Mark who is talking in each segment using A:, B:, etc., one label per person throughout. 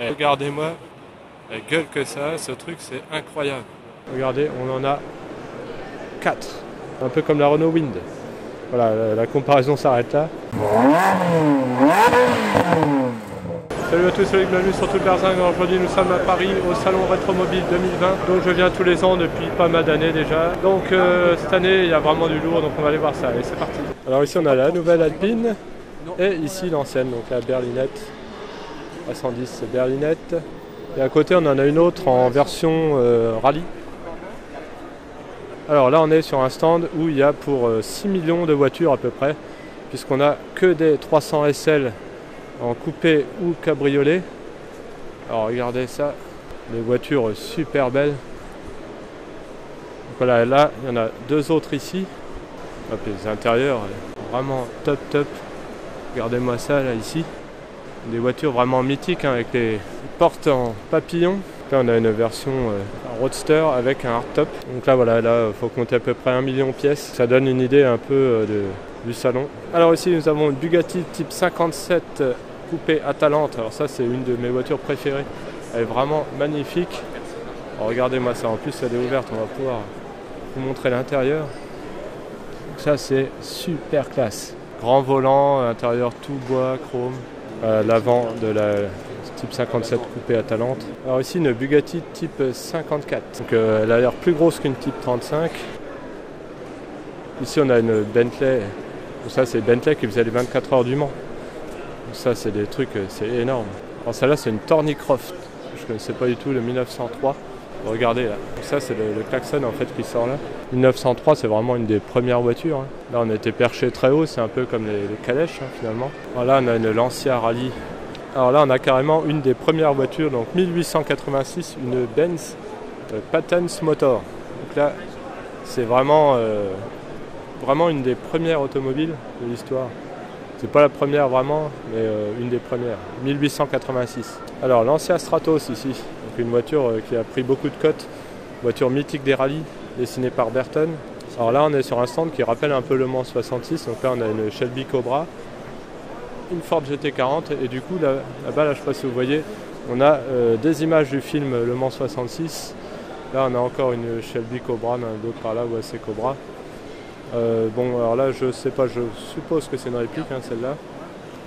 A: Et regardez-moi la gueule que ça a, ce truc c'est incroyable. Regardez, on en a 4. Un peu comme la Renault Wind. Voilà, la comparaison s'arrête là. Salut à tous, c'est bienvenue sur Toute Berzingue. Aujourd'hui nous sommes à Paris au salon Rétromobile 2020. Donc je viens tous les ans depuis pas mal d'années déjà. Donc cette année il y a vraiment du lourd, donc on va aller voir ça. Allez, c'est parti. Alors ici on a la nouvelle Alpine et ici l'ancienne, donc la berlinette. La 110 berlinette. Et à côté on en a une autre en version rallye. Alors là on est sur un stand où il y a pour 6 millions de voitures à peu près, puisqu'on a que des 300 SL en coupé ou cabriolet. Alors regardez ça, des voitures super belles. Donc voilà, là il y en a deux autres ici. Hop, les intérieurs vraiment top. Regardez-moi ça là ici. Des voitures vraiment mythiques hein, avec les portes en papillon. Là on a une version roadster avec un hardtop. Donc là voilà, là il faut compter à peu près 1 million de pièces. Ça donne une idée un peu du salon. Alors ici nous avons une Bugatti type 57 coupé Atalante. Alors ça c'est une de mes voitures préférées. Elle est vraiment magnifique. Alors regardez-moi ça, en plus elle est ouverte, on va pouvoir vous montrer l'intérieur. Donc ça c'est super classe. Grand volant, intérieur tout bois, chrome. L'avant de la type 57 coupé Atalante. Alors ici une Bugatti type 54. Donc elle a l'air plus grosse qu'une type 35. Ici on a une Bentley. Donc ça c'est Bentley qui faisait les 24 heures du Mans. Donc ça c'est des trucs, c'est énorme. Alors celle-là c'est une Thornycroft. Je ne connaissais pas du tout, le 1903. Regardez là. Donc ça c'est le klaxon en fait qui sort là. 1903 c'est vraiment une des premières voitures. Hein. Là on a été perché très haut, c'est un peu comme les calèches hein, finalement. Alors là on a une Lancia Rally. Alors là on a carrément une des premières voitures, donc 1886, une Benz Patents Motor. Donc là c'est vraiment une des premières automobiles de l'histoire. C'est pas la première vraiment, mais une des premières. 1886. Alors Lancia Stratos ici, donc une voiture qui a pris beaucoup de cotes, voiture mythique des rallyes, dessinée par Burton. Alors là on est sur un stand qui rappelle un peu le Mans 66, donc là on a une Shelby Cobra, une Ford GT40 et du coup là-bas, là, je sais pas si vous voyez, on a des images du film Le Mans 66. Là on a encore une Shelby Cobra, on a d'autres par là, ouais c'est Cobra. Bon alors là je sais pas, je suppose que c'est une réplique hein, celle-là.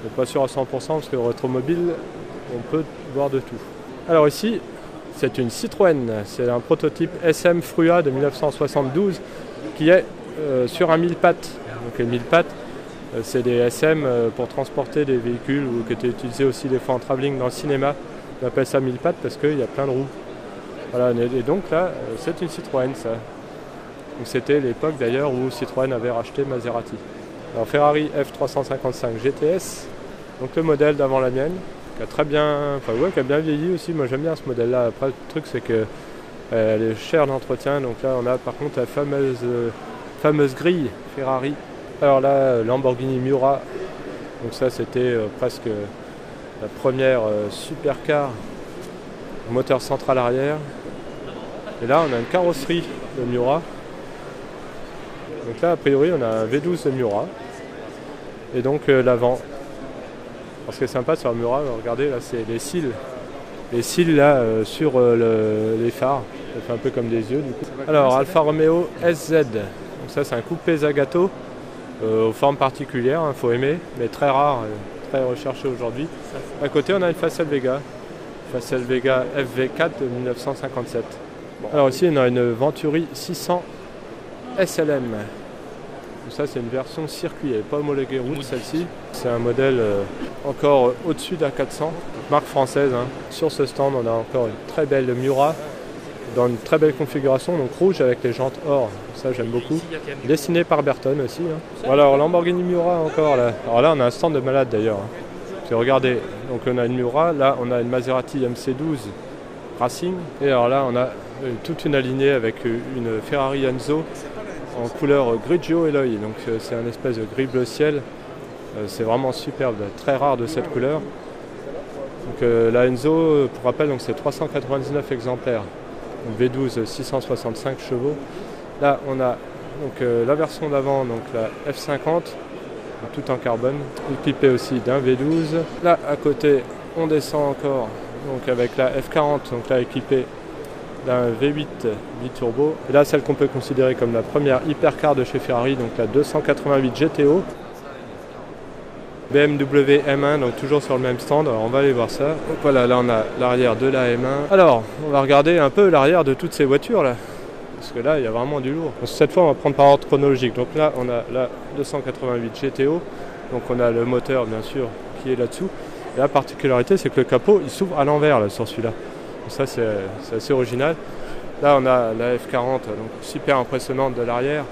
A: Je suis pas sûr à 100% parce que rétromobile on peut voir de tout. Alors ici c'est une Citroën, c'est un prototype SM Frua de 1972 qui est sur un 1000 pattes. Donc les 1000 pattes c'est des SM pour transporter des véhicules ou qui étaient utilisés aussi des fois en travelling dans le cinéma. On appelle ça 1000 pattes parce qu'il y a plein de roues. Voilà, et donc là c'est une Citroën ça. Donc c'était l'époque d'ailleurs où Citroën avait racheté Maserati. Alors Ferrari F355 GTS, donc le modèle d'avant la mienne, qui a très bien, qui a bien vieilli aussi. Moi j'aime bien ce modèle-là. Après le truc c'est que elle est chère d'entretien. Donc là on a par contre la fameuse grille Ferrari. Alors là Lamborghini Miura. Donc ça c'était presque la première supercar, moteur central arrière. Et là on a une carrosserie de Miura. Donc là, a priori, on a un V12 de Miura. Et donc l'avant. Alors, ce qui est sympa sur la Miura, regardez, là, c'est les cils. Les cils, là, sur les phares. Ça fait un peu comme des yeux, du coup. Alors, Alfa Romeo SZ. Donc ça, c'est un coupé Zagato. Aux formes particulières, il faut aimer, mais très rare, très recherché aujourd'hui. À côté, on a une Facel Vega. Facel Vega FV4 de 1957. Bon. Alors ici, on a une Venturi 600 SLM. Donc ça c'est une version circuit, elle n'est pas homologuée route celle-ci. C'est un modèle encore au-dessus d'un 400, marque française. Hein. Sur ce stand on a encore une très belle Miura, dans une très belle configuration, donc rouge avec les jantes or, ça j'aime beaucoup. Dessinée par Burton aussi. Hein. Alors Lamborghini Miura encore là. Alors là on a un stand de malade d'ailleurs. Hein. Puis regardez, donc on a une Miura, là on a une Maserati MC12 Racing. Et alors là on a toute une alignée avec une Ferrari Enzo en couleur Grigio Eloy, donc c'est un espèce de gris bleu ciel, c'est vraiment superbe, très rare de cette couleur. Donc la Enzo, pour rappel, donc c'est 399 exemplaires, donc V12 665 chevaux. Là on a donc la version d'avant, donc la F50, tout en carbone, équipée aussi d'un V12. Là à côté on descend encore donc avec la F40, donc là équipée d'un V8 biturbo. Et là, celle qu'on peut considérer comme la première hypercar de chez Ferrari, donc la 288 GTO. BMW M1, donc toujours sur le même stand, alors on va aller voir ça. Donc voilà, là on a l'arrière de la M1. Alors, on va regarder un peu l'arrière de toutes ces voitures là. Parce que là, il y a vraiment du lourd. Donc, cette fois, on va prendre par ordre chronologique. Donc là, on a la 288 GTO. Donc on a le moteur, bien sûr, qui est là-dessous. Et la particularité, c'est que le capot, il s'ouvre à l'envers là, sur celui-là. Donc ça, c'est assez original. Là, on a la F40, donc super impressionnante de l'arrière.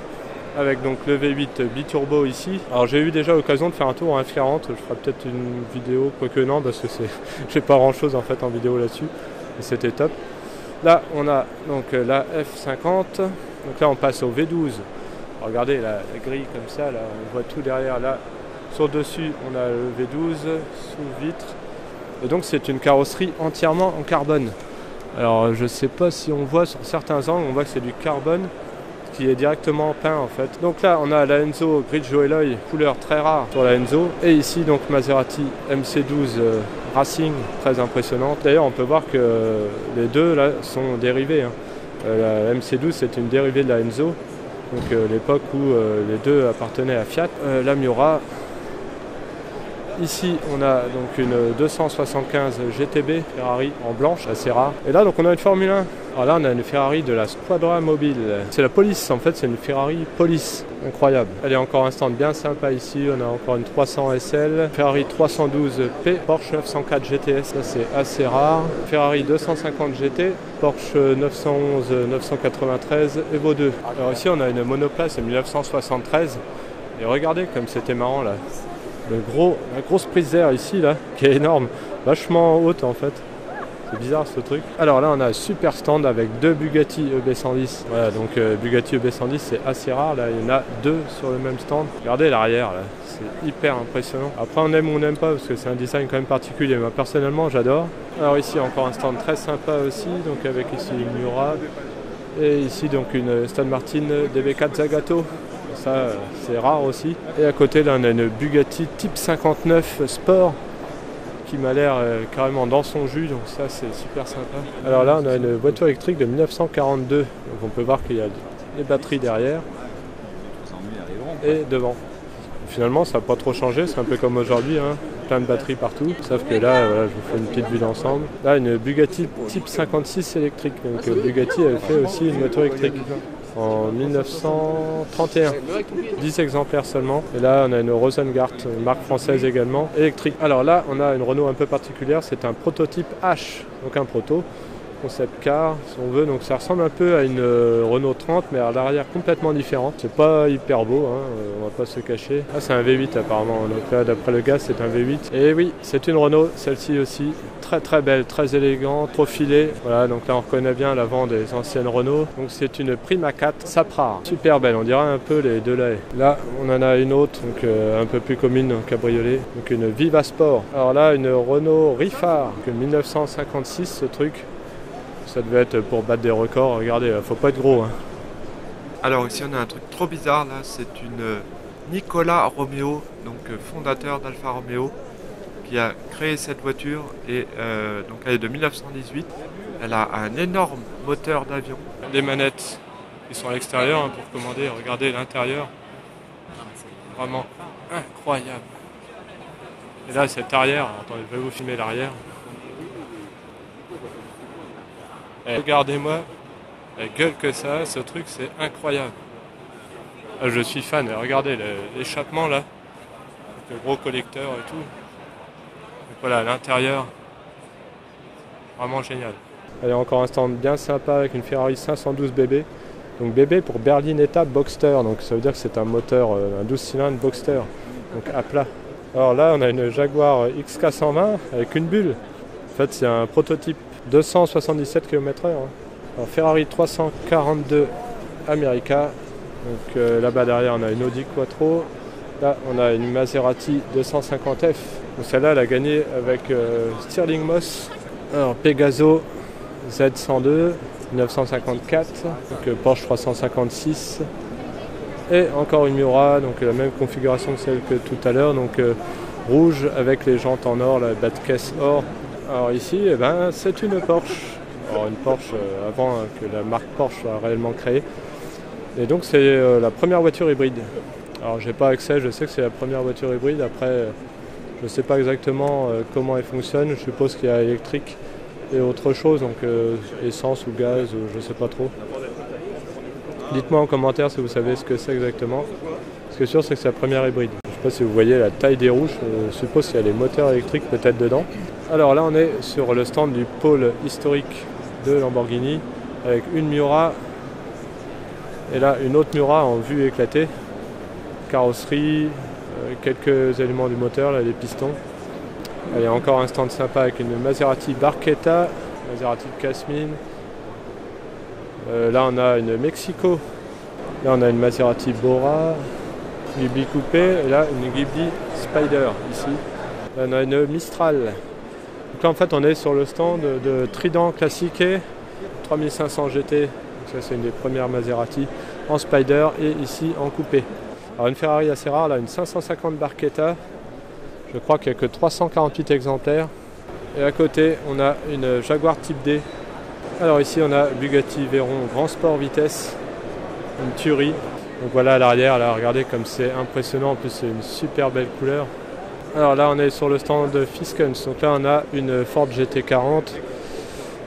A: Avec donc le V8 biturbo ici. Alors j'ai eu déjà l'occasion de faire un tour en F40. Je ferai peut-être une vidéo, quoique non, parce que j'ai pas grand-chose en fait en vidéo là-dessus. Et c'était top. Là, on a donc la F50. Donc là, on passe au V12. Alors, regardez la grille comme ça, là, on voit tout derrière. Là, sur le dessus, on a le V12 sous vitre. Et donc, c'est une carrosserie entièrement en carbone. Alors, je sais pas si on voit sur certains angles, on voit que c'est du carbone qui est directement peint en fait. Donc là, on a la Enzo Grigio Alloy, couleur très rare sur la Enzo. Et ici, donc Maserati MC12 Racing, très impressionnante. D'ailleurs, on peut voir que les deux là sont dérivés. La MC12, c'est une dérivée de la Enzo. Donc l'époque où les deux appartenaient à Fiat. La Miura. Ici, on a donc une 275 GTB Ferrari en blanche, assez rare. Et là, donc on a une Formule 1. Alors là, on a une Ferrari de la Squadra Mobile. C'est la Police, en fait, c'est une Ferrari Police. Incroyable. Elle est encore un stand bien sympa ici. On a encore une 300 SL, Ferrari 312P, Porsche 904 GTS. Ça, c'est assez rare. Ferrari 250 GT, Porsche 911 993 Evo 2. Alors ici, on a une monoplace 1973. Et regardez comme c'était marrant là. La grosse prise d'air ici là, qui est énorme, vachement haute en fait. C'est bizarre ce truc. Alors là on a un super stand avec deux Bugatti EB110. Voilà, donc Bugatti EB110 c'est assez rare, là il y en a deux sur le même stand. Regardez l'arrière là, c'est hyper impressionnant. Après on aime ou on n'aime pas parce que c'est un design quand même particulier. Moi personnellement j'adore. Alors ici encore un stand très sympa aussi, donc avec ici une Miura. Et ici donc une Aston Martin DB4 Zagato. Ça, c'est rare aussi. Et à côté, là, on a une Bugatti Type 59 Sport qui m'a l'air carrément dans son jus. Donc ça, c'est super sympa. Alors là, on a une voiture électrique de 1942. Donc on peut voir qu'il y a des batteries derrière et devant. Finalement, ça n'a pas trop changé. C'est un peu comme aujourd'hui, hein. Plein de batteries partout. Sauf que là, voilà, je vous fais une petite vue d'ensemble. Là, une Bugatti Type 56 électrique. Donc Bugatti avait fait aussi une voiture électrique. En 1931, 10 exemplaires seulement. Et là, on a une Rosengart, une marque française également, électrique. Alors là, on a une Renault un peu particulière, c'est un prototype H, donc un proto, concept car, si on veut. Donc ça ressemble un peu à une Renault 30, mais à l'arrière complètement différent. C'est pas hyper beau, hein, on va pas se cacher. Ah, c'est un V8 apparemment, donc là, d'après le gaz, c'est un V8. Et oui, c'est une Renault, celle-ci aussi. Très très belle, très élégante, profilée. Voilà, donc là on reconnaît bien l'avant des anciennes Renault. Donc c'est une Prima 4 Saprar. Super belle, on dirait un peu les deux là. Là, on en a une autre, donc un peu plus commune, un cabriolet. Donc une Viva Sport. Alors là, une Renault Rifar, 1956 ce truc. Ça devait être pour battre des records. Regardez, faut pas être gros. Hein. Alors ici on a un truc trop bizarre là. C'est une Nicola Romeo, donc fondateur d'Alfa Romeo, qui a créé cette voiture et donc elle est de 1918. Elle a un énorme moteur d'avion. Des manettes qui sont à l'extérieur hein, pour commander. Regardez l'intérieur. Vraiment incroyable. Et là cet arrière. Attendez, je vais vous filmer l'arrière. Regardez-moi la gueule que ça a, ce truc c'est incroyable. Ah, je suis fan, regardez l'échappement là, avec le gros collecteur et tout. Donc voilà, à l'intérieur, vraiment génial. Allez, encore un stand bien sympa avec une Ferrari 512 BB. Donc BB pour Berlinetta Boxster, donc ça veut dire que c'est un moteur, un 12 cylindres Boxster, donc à plat. Alors là on a une Jaguar XK120 avec une bulle. En fait c'est un prototype 277 km/h. Alors Ferrari 342 America. Donc là-bas derrière on a une Audi Quattro. Là on a une Maserati 250F. Donc celle-là elle a gagné avec Stirling Moss. Alors Pegaso Z102 1954. Donc Porsche 356. Et encore une Miura, donc la même configuration que celle que tout à l'heure. Donc rouge avec les jantes en or, la bas de caisse or. Alors ici, eh ben, c'est une Porsche. Alors une Porsche avant que la marque Porsche soit réellement créée. Et donc c'est la première voiture hybride. Alors j'ai pas accès, je sais que c'est la première voiture hybride. Après, je ne sais pas exactement comment elle fonctionne. Je suppose qu'il y a électrique et autre chose, donc essence ou gaz, je ne sais pas trop. Dites-moi en commentaire si vous savez ce que c'est exactement. Ce qui est sûr, c'est que c'est la première hybride. Je ne sais pas si vous voyez la taille des roues, je suppose qu'il y a les moteurs électriques peut-être dedans. Alors là, on est sur le stand du pôle historique de Lamborghini avec une Miura et là une autre Miura en vue éclatée. Carrosserie, quelques éléments du moteur, là, les pistons. Il y a encore un stand sympa avec une Maserati Barchetta, Maserati Casmine. Là on a une Mexico, là on a une Maserati Bora, Ghibli Coupé, et là une Ghibli Spider ici. Là on a une Mistral. Donc là en fait on est sur le stand de Trident Classique 3500 GT. Donc ça c'est une des premières Maserati en Spider et ici en coupé. Alors une Ferrari assez rare, là une 550 Barchetta. Je crois qu'il n'y a que 348 exemplaires. Et à côté on a une Jaguar Type D. Alors ici on a Bugatti Veyron Grand Sport Vitesse, une tuerie. Donc voilà à l'arrière, là regardez comme c'est impressionnant, en plus c'est une super belle couleur. Alors là on est sur le stand de Fiskens, donc là on a une Ford GT40.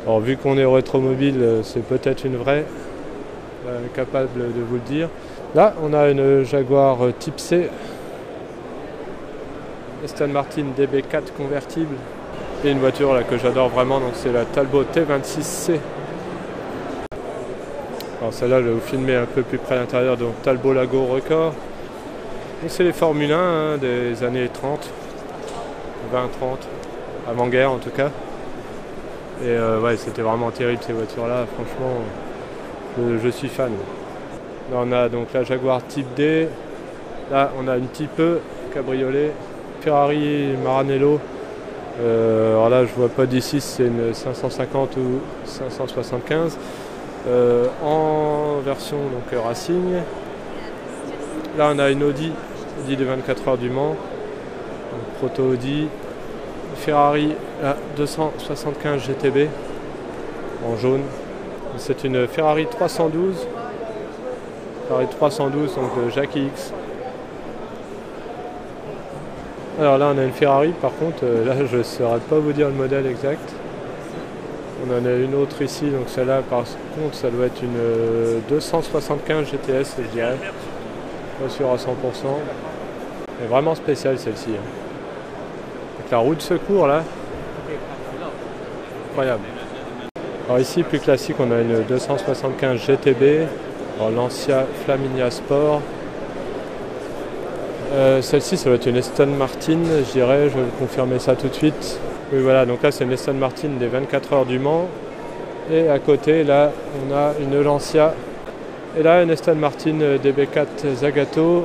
A: Alors vu qu'on est au rétromobile, c'est peut-être une vraie, capable de vous le dire. Là on a une Jaguar Type C, Aston Martin DB4 convertible. Et une voiture là, que j'adore vraiment, donc c'est la Talbot T26C. Alors celle-là, je vais vous filmer un peu plus près à l'intérieur, donc Talbot Lago Record. Donc c'est les Formule 1 hein, des années 30, 20-30, avant-guerre en tout cas. Et ouais, c'était vraiment terrible ces voitures-là, franchement, je suis fan. Là on a donc la Jaguar Type D, là on a une Type E, cabriolet, Ferrari Maranello. Alors là je vois pas d'ici si c'est une 550 ou 575 en version donc Racing. Là on a une Audi de 24 heures du Mans, proto Audi, Ferrari la 275 GTB en jaune. C'est une Ferrari 312, donc de Jackie X. Alors là on a une Ferrari, par contre là je ne saurais pas vous dire le modèle exact. On en a une autre ici, donc celle-là par contre ça doit être une 275 GTS je dirais. Pas sûr à 100%. Elle est vraiment spéciale celle-ci. Hein. Avec la roue de secours là. Incroyable. Alors ici plus classique on a une 275 GTB. Alors Lancia Flaminia Sport. Celle-ci ça doit être une Aston Martin je dirais, je vais vous confirmer ça tout de suite. Oui voilà, donc là c'est une Aston Martin des 24 heures du Mans. Et à côté là on a une Lancia. Et là une Aston Martin DB4 Zagato.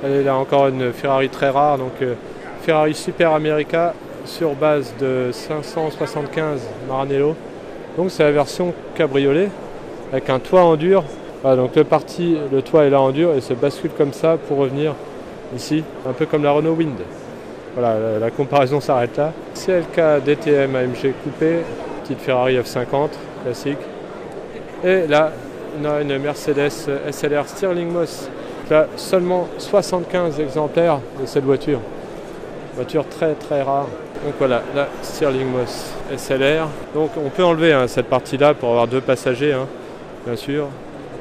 A: Et là encore une Ferrari très rare, donc Ferrari Super America sur base de 575 Maranello. Donc c'est la version cabriolet avec un toit en dur. Voilà, donc le toit est là en dur et se bascule comme ça pour revenir ici, un peu comme la Renault Wind. Voilà, la comparaison s'arrête là. CLK DTM AMG coupé, petite Ferrari F50 classique. Et là, on a une Mercedes SLR Stirling Moss. Là, seulement 75 exemplaires de cette voiture. Voiture très très rare. Donc voilà, la Stirling Moss SLR. Donc on peut enlever hein, cette partie-là pour avoir deux passagers, hein, bien sûr.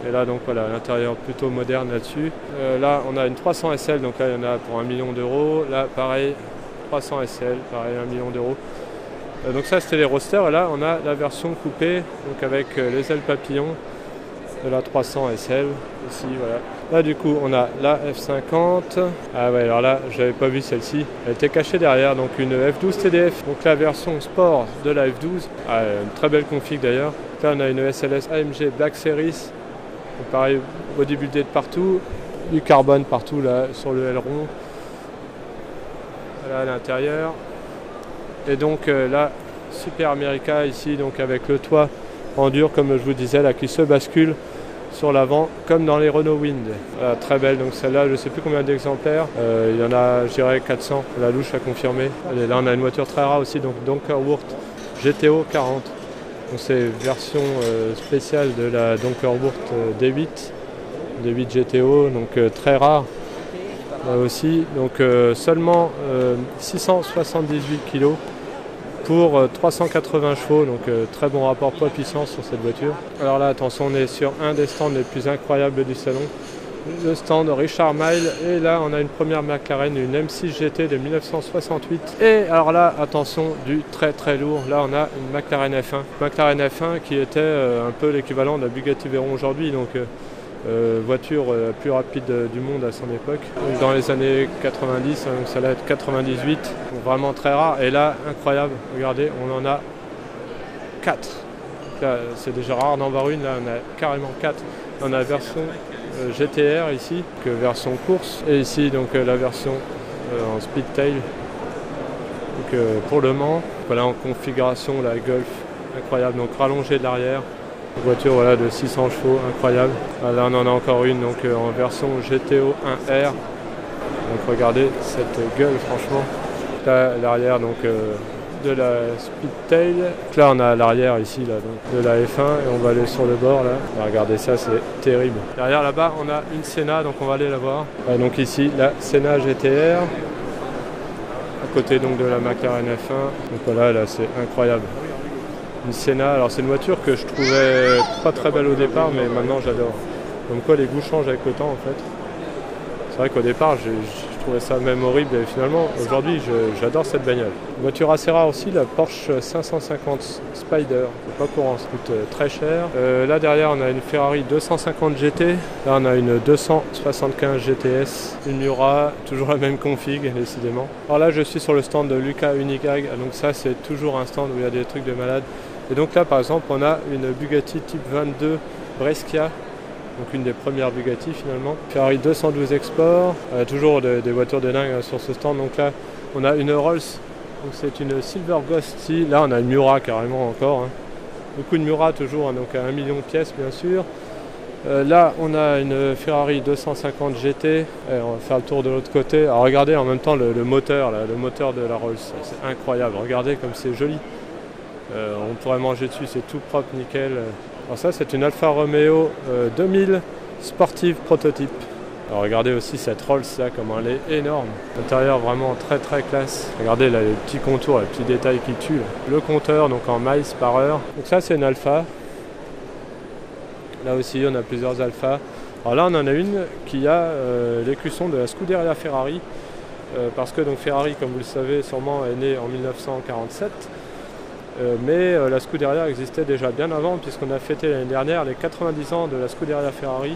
A: Et là donc voilà, l'intérieur plutôt moderne là-dessus. Là on a une 300 SL, donc là il y en a pour 1 million d'euros. Là pareil, 300 SL, pareil 1 million d'euros. Donc ça c'était les roadsters, et là on a la version coupée, donc avec les ailes papillons de la 300 SL, ici voilà. Là du coup on a la F50. Ah ouais, alors là j'avais pas vu celle-ci, elle était cachée derrière, donc une F12 TDF, donc la version sport de la F12. Ah, une très belle config d'ailleurs. Là on a une SLS AMG Black Series. Donc pareil, bodybuildé de partout, du carbone partout là sur le aileron. Voilà à l'intérieur. Et donc là, Super America ici, donc avec le toit en dur comme je vous disais là, qui se bascule sur l'avant comme dans les Renault Wind. Voilà, très belle, donc celle-là je ne sais plus combien d'exemplaires, il y en a je dirais 400, la louche a confirmé. Allez, là on a une voiture très rare aussi, donc Donkerwurth GTO 40. Donc c'est version spéciale de la Donkerwurth D8 GTO, donc très rare là aussi, donc seulement 678 kg pour 380 chevaux, donc très bon rapport poids-puissance sur cette voiture. Alors là attention, on est sur un des stands les plus incroyables du salon, le stand Richard Mille, et là on a une première McLaren, une M6 GT de 1968, et alors là attention, du très très lourd, là on a une McLaren F1 qui était un peu l'équivalent de la Bugatti Veyron aujourd'hui, donc voiture la plus rapide du monde à son époque. Donc dans les années 90, donc ça va être 98, donc vraiment très rare. Et là, incroyable, regardez, on en a 4. Là, c'est déjà rare d'en voir une, là on a carrément 4. On a la version GTR ici, version course, et ici donc la version en Speedtail. Donc pour le Mans, voilà en configuration la Golf, incroyable, donc rallongée de l'arrière. Une voiture voilà, de 600 chevaux, incroyable. Là on en a encore une donc, en version GTO 1R. Donc regardez cette gueule franchement. Là l'arrière donc de la Speedtail. Donc, là on a l'arrière ici là, donc, de la F1 et on va aller sur le bord là. Regardez ça, c'est terrible. Derrière là-bas on a une Senna, donc on va aller la voir. Donc ici la Senna GTR. À côté donc de la McLaren F1. Donc voilà, là c'est incroyable. Une Senna, alors c'est une voiture que je trouvais pas très belle au départ, mais maintenant j'adore. Comme quoi les goûts changent avec le temps en fait. C'est vrai qu'au départ je trouvais ça même horrible et finalement aujourd'hui j'adore cette bagnole. Une voiture assez rare aussi, la Porsche 550 Spider, c'est pas courant, ça coûte très cher. Là derrière on a une Ferrari 250 GT, là on a une 275 GTS, une Miura, toujours la même config décidément. Alors là je suis sur le stand de Lucas Unigag, donc ça c'est toujours un stand où il y a des trucs de malade. Et donc là par exemple on a une Bugatti type 22 Brescia, donc une des premières Bugatti finalement. Ferrari 212 Export, toujours des voitures de dingue sur ce stand. Donc là on a une Rolls, donc c'est une Silver Ghost ici. Là on a une Miura carrément encore, hein. Beaucoup de Miura toujours, hein, donc à 1 million de pièces bien sûr. Là on a une Ferrari 250 GT, on va faire le tour de l'autre côté. Alors regardez en même temps le moteur, là, le moteur de la Rolls, c'est incroyable, regardez comme c'est joli. On pourrait manger dessus, c'est tout propre, nickel. Alors ça c'est une Alfa Romeo 2000 sportive prototype. Alors regardez aussi cette Rolls là, comment elle est énorme. L'intérieur vraiment très très classe. Regardez là les petits contours, les petits détails qui tuent. Là. Le compteur donc en miles par heure. Donc ça c'est une Alfa. Là aussi on a plusieurs Alpha. Alors là on en a une qui a l'écusson de la Scuderia Ferrari. Parce que donc Ferrari comme vous le savez sûrement est née en 1947. Mais la Scuderia existait déjà bien avant puisqu'on a fêté l'année dernière les 90 ans de la Scuderia Ferrari,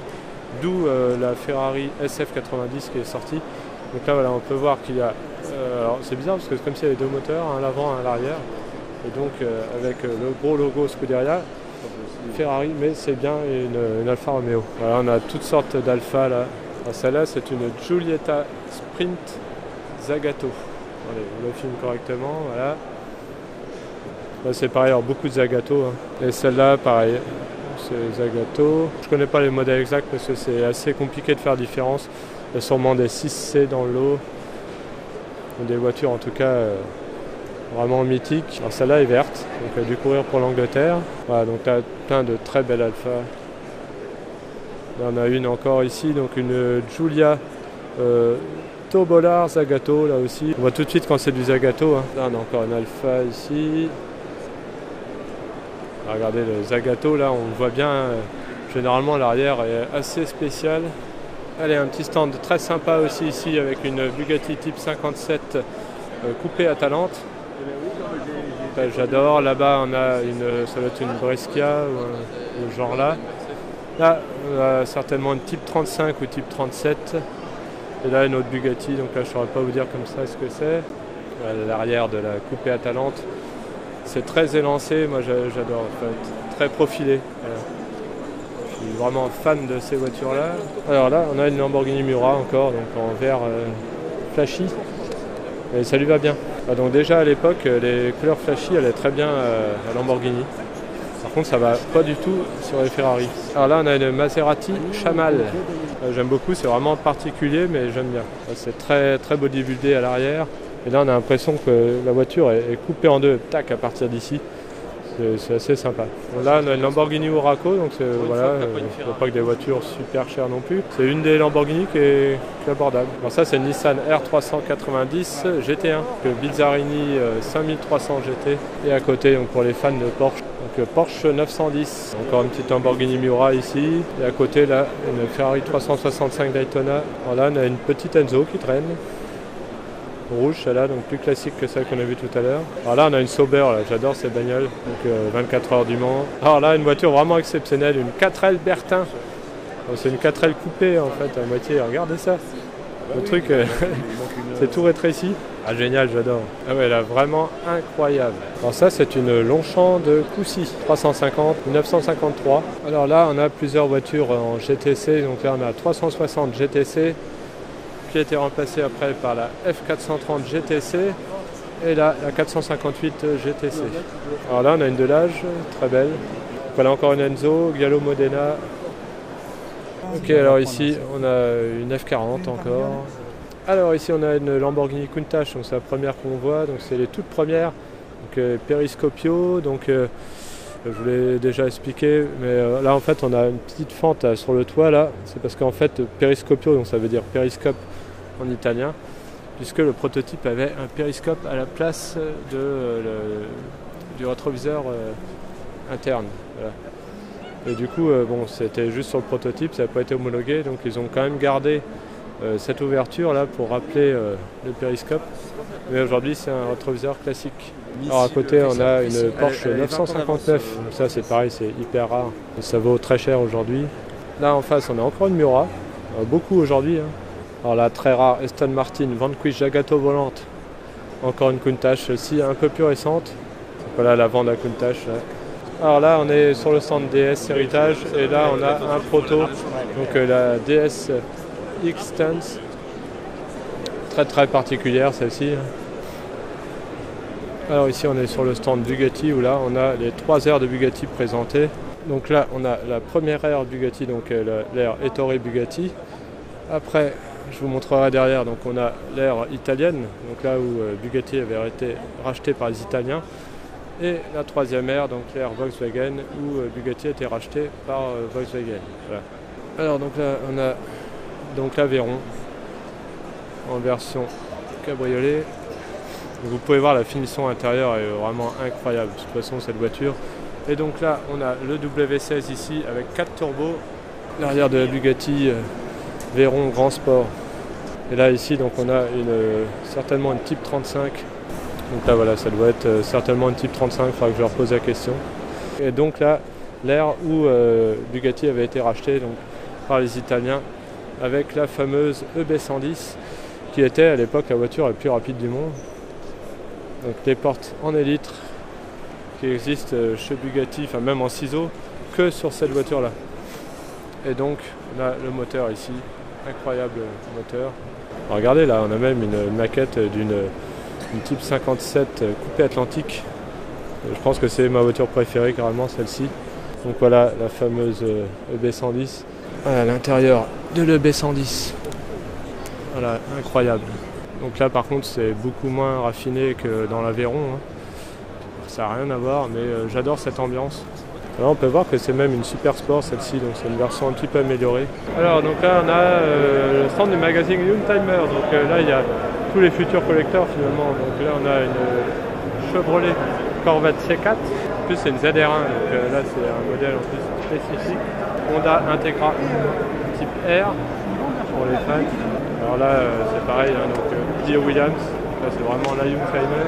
A: d'où la Ferrari SF90 qui est sortie. Donc là voilà, on peut voir qu'il y a, alors c'est bizarre parce que c'est comme s'il y avait deux moteurs, un à l'avant, un à l'arrière, et donc avec le gros logo Scuderia Ferrari, mais c'est bien une Alfa Romeo. Voilà, on a toutes sortes d'Alfa là. Celle-là c'est une Giulietta Sprint Zagato. Allez, on le filme correctement, voilà. Là c'est pareil, alors beaucoup de Zagato, hein. Et celle-là pareil, c'est Zagato. Je connais pas les modèles exacts parce que c'est assez compliqué de faire différence. Il y a sûrement des 6C dans le lot, ou des voitures en tout cas vraiment mythiques. Alors celle-là est verte, donc elle a dû courir pour l'Angleterre. Voilà, donc là plein de très belles Alpha. Là on a une encore ici, donc une Giulia Tobollar Zagato là aussi. On voit tout de suite quand c'est du Zagato, hein. Là on a encore une Alpha ici. Regardez le Zagato là, on le voit bien, généralement l'arrière est assez spécial. Allez, un petit stand très sympa aussi ici avec une Bugatti type 57 coupée Atalante. J'adore, là-bas on a ça doit être une Brescia ou ce genre là. Là on a certainement une type 35 ou type 37. Et là une autre Bugatti, donc là je ne saurais pas vous dire comme ça ce que c'est. L'arrière de la coupée Atalante. C'est très élancé, moi j'adore en fait, très profilé. Voilà. Je suis vraiment fan de ces voitures-là. Alors là, on a une Lamborghini Miura encore, donc en vert flashy. Et ça lui va bien. Donc déjà à l'époque, les couleurs flashy allaient très bien à Lamborghini. Par contre ça va pas du tout sur les Ferrari. Alors là on a une Maserati Chamal. J'aime beaucoup, c'est vraiment particulier mais j'aime bien. C'est très très bodybuildé à l'arrière. Et là on a l'impression que la voiture est coupée en deux, tac, à partir d'ici. C'est assez sympa. Bon, là on a une Lamborghini Huraco, donc voilà, il n'y a pas que des voitures super chères non plus. C'est une des Lamborghini qui est abordable. Alors ça c'est une Nissan R390 GT1, Bizzarini 5300 GT. Et à côté, donc pour les fans de Porsche, donc Porsche 910. Encore une petite Lamborghini Miura ici. Et à côté là, une Ferrari 365 Daytona. Alors là on a une petite Enzo qui traîne. Rouge, celle-là, donc plus classique que celle qu'on a vue tout à l'heure. Alors là, on a une Sauber, j'adore cette bagnole, donc 24 heures du Mans. Alors là, une voiture vraiment exceptionnelle, une 4L Bertin. C'est une 4L coupée en fait, à moitié, regardez ça. Le truc, c'est tout rétréci. Ah génial, j'adore. Ah ouais, là, vraiment incroyable. Alors ça, c'est une Longchamp de Coucy, 350, 1953. Alors là, on a plusieurs voitures en GTC, donc là, on a 360 GTC, qui a été remplacée après par la F430 GTC et là la 458 GTC. Alors là on a une Delage, très belle. Voilà encore une Enzo, Gallo Modena. Ok, alors ici on a une F40 encore. Alors ici on a une Lamborghini Countach, donc c'est la première qu'on voit, donc c'est les toutes premières. Donc Periscopio, donc je vous l'ai déjà expliqué, mais là en fait on a une petite fente sur le toit là, c'est parce qu'en fait Periscopio, donc ça veut dire périscope en italien, puisque le prototype avait un périscope à la place du rétroviseur interne. Voilà. Et du coup, bon, c'était juste sur le prototype, ça n'a pas été homologué, donc ils ont quand même gardé cette ouverture là pour rappeler le périscope. Mais aujourd'hui, c'est un rétroviseur classique. Alors à côté, on a une Porsche 959. Donc ça, c'est pareil, c'est hyper rare. Ça vaut très cher aujourd'hui. Là en face, on a encore une Miura, beaucoup aujourd'hui. Hein. Alors là, très rare, Aston Martin, Vanquish Zagato volante. Encore une Countach aussi, un peu plus récente. Voilà la Vanda Countach. Là. Alors là, on est sur le stand DS Héritage et là, on a un proto, donc la DS X-Stance. Très très particulière celle-ci. Alors ici, on est sur le stand Bugatti où là, on a les 3 aires de Bugatti présentées. Donc là, on a la première aire Bugatti, donc l'aire Ettore Bugatti. Après, je vous montrerai derrière, donc on a l'ère italienne, donc là où Bugatti avait été racheté par les Italiens, et la troisième ère, donc l'ère Volkswagen, où Bugatti a été racheté par Volkswagen. Voilà. Alors donc là on a donc l'Aveyron en version cabriolet. Donc, vous pouvez voir la finition intérieure est vraiment incroyable. De toute façon cette voiture. Et donc là on a le W16 ici avec 4 turbos, l'arrière de la Bugatti. Veyron Grand Sport. Et là ici donc on a certainement une Type 35. Donc là voilà, ça doit être certainement une Type 35, il faudra que je leur pose la question. Et donc là, l'ère où Bugatti avait été racheté donc, par les Italiens avec la fameuse EB110 qui était à l'époque la voiture la plus rapide du monde. Donc les portes en élytre qui existent chez Bugatti, enfin même en ciseaux, que sur cette voiture là. Et donc on a le moteur ici, incroyable moteur. Alors, regardez là, on a même une maquette d'une Type 57 coupée Atlantique. Je pense que c'est ma voiture préférée carrément celle-ci. Donc voilà la fameuse EB110. Voilà l'intérieur de l'EB110. Voilà, incroyable. Donc là par contre c'est beaucoup moins raffiné que dans l'Aveyron. Hein. Ça n'a rien à voir, mais j'adore cette ambiance. Là on peut voir que c'est même une Super Sport celle-ci, donc c'est une version un petit peu améliorée. Alors donc là on a le stand du magazine Youngtimer, donc là il y a tous les futurs collecteurs finalement. Donc là on a une Chevrolet Corvette C4, en plus c'est une ZR1, donc là c'est un modèle en plus spécifique. Honda Integra type R pour les fans. Alors là c'est pareil, hein, donc Clio Williams, là c'est vraiment la Youngtimer.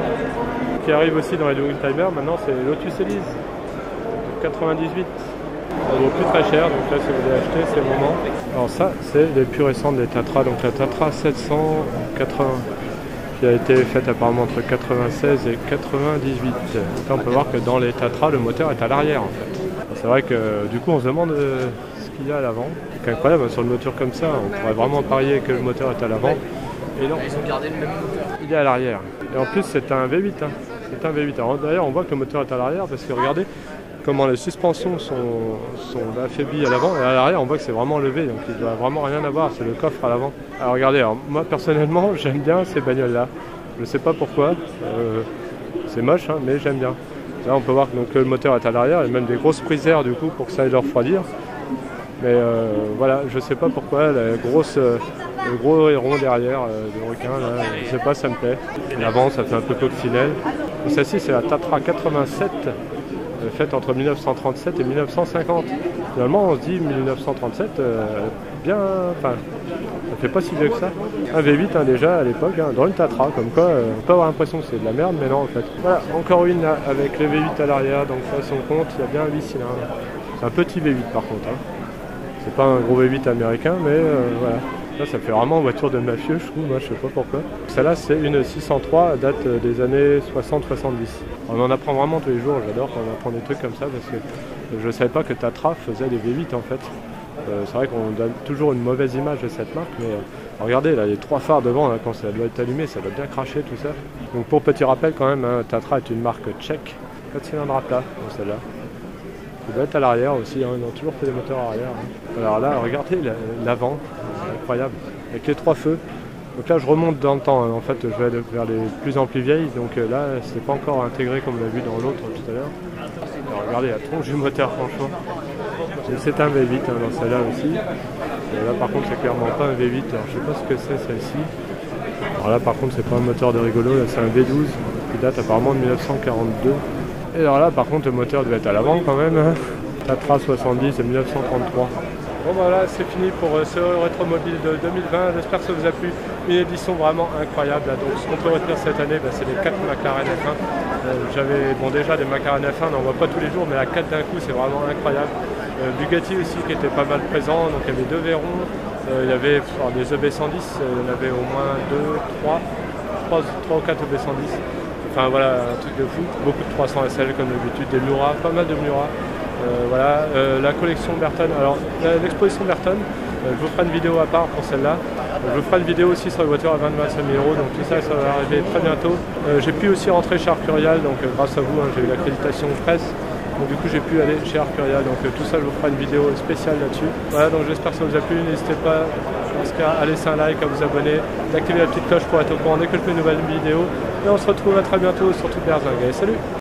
A: Qui arrive aussi dans les Youngtimer, maintenant c'est Lotus Elise. 98. Elle vaut plus très cher, donc là si vous voulez acheter c'est le moment. Alors ça c'est les plus récentes des Tatra, donc la Tatra 780 qui a été faite apparemment entre 96 et 98. Donc là on peut voir que dans les Tatra le moteur est à l'arrière en fait. C'est vrai que du coup on se demande ce qu'il y a à l'avant. C'est incroyable sur une voiture comme ça, on pourrait vraiment parier que le moteur est à l'avant. Et non,
B: ils ont gardé le même moteur.
A: Il est à l'arrière. Et en plus c'est un V8. Hein. C'est un V8. D'ailleurs, on voit que le moteur est à l'arrière parce que regardez comment les suspensions sont affaiblies à l'avant et à l'arrière on voit que c'est vraiment levé, donc il ne doit vraiment rien avoir, c'est le coffre à l'avant. Alors regardez, moi personnellement j'aime bien ces bagnoles là, je ne sais pas pourquoi, c'est moche hein, mais j'aime bien. Là on peut voir que donc, le moteur est à l'arrière et même des grosses prises d'air du coup pour que ça aille le refroidir. Mais voilà, je sais pas pourquoi, le gros rond derrière de requin, là, je sais pas, ça me plaît. L'avant ça fait un peu coccinelle. Celle-ci c'est la Tatra 87. Faite entre 1937 et 1950. Finalement, on se dit 1937, bien, enfin, ça fait pas si vieux que ça. Un V8 hein, déjà à l'époque, hein, dans une Tatra, comme quoi on peut avoir l'impression que c'est de la merde, mais non en fait. Voilà, encore une là, avec les V8 à l'arrière, donc façon compte, il y a bien 8 cylindres. C'est un petit V8 par contre. Hein. C'est pas un gros V8 américain, mais voilà. Là, ça fait vraiment voiture de mafieux, je trouve, moi je sais pas pourquoi. Celle-là, c'est une 603, date des années 60-70. On en apprend vraiment tous les jours, j'adore quand on apprend des trucs comme ça, parce que je savais pas que Tatra faisait des V8 en fait. C'est vrai qu'on donne toujours une mauvaise image de cette marque, mais regardez, là, les 3 phares devant, là, quand ça doit être allumé, ça doit bien cracher tout ça. Donc pour petit rappel quand même, hein, Tatra est une marque tchèque, 4 cylindres à plat, donc celle-là. Il doit être à l'arrière aussi, hein, ils ont toujours fait des moteurs arrière. Hein. Alors là, regardez l'avant, incroyable, avec les 3 feux. Donc là, je remonte dans le temps, hein. En fait, je vais aller vers les plus amplis vieilles, donc là, c'est pas encore intégré comme on l'a vu dans l'autre tout à l'heure. Alors regardez la tronche du moteur, franchement. C'est un V8 hein, dans celle-là aussi. Et là, par contre, c'est clairement pas un V8, alors je sais pas ce que c'est celle-ci. Alors là, par contre, c'est pas un moteur de rigolo, là, c'est un V12 qui date apparemment de 1942. Et alors là par contre le moteur devait être à l'avant quand même, hein. Tatra 70 et 1933. Bon voilà, c'est fini pour ce rétromobile de 2020, j'espère que ça vous a plu. Une édition vraiment incroyable là. Donc ce qu'on peut retenir cette année, c'est les 4 McLaren F1. J'avais déjà des McLaren F1, on n'en voit pas tous les jours, mais la 4 d'un coup c'est vraiment incroyable. Bugatti aussi qui était pas mal présent, donc il y avait 2 Veyron, il y avait des EB110, il y en avait au moins 3 ou 4 EB110. Enfin voilà, un truc de fou, beaucoup de 300 SL comme d'habitude, des Miura, pas mal de Miura. Voilà, la collection Burton, alors l'exposition Burton, je vous ferai une vidéo à part pour celle-là. Je vous ferai une vidéo aussi sur les voitures à 25 000 €, donc tout ça, ça va arriver très bientôt. J'ai pu aussi rentrer chez Arcurial, donc grâce à vous, hein, j'ai eu l'accréditation presse. Donc du coup j'ai pu aller chez Arcurial, donc tout ça je vous ferai une vidéo spéciale là-dessus. Voilà, donc j'espère que ça vous a plu, n'hésitez pas en ce cas à laisser un like, à vous abonner, d'activer la petite cloche pour être au courant dès que je fais une nouvelle vidéo. Et on se retrouve à très bientôt sur Toute Berzingue. Salut!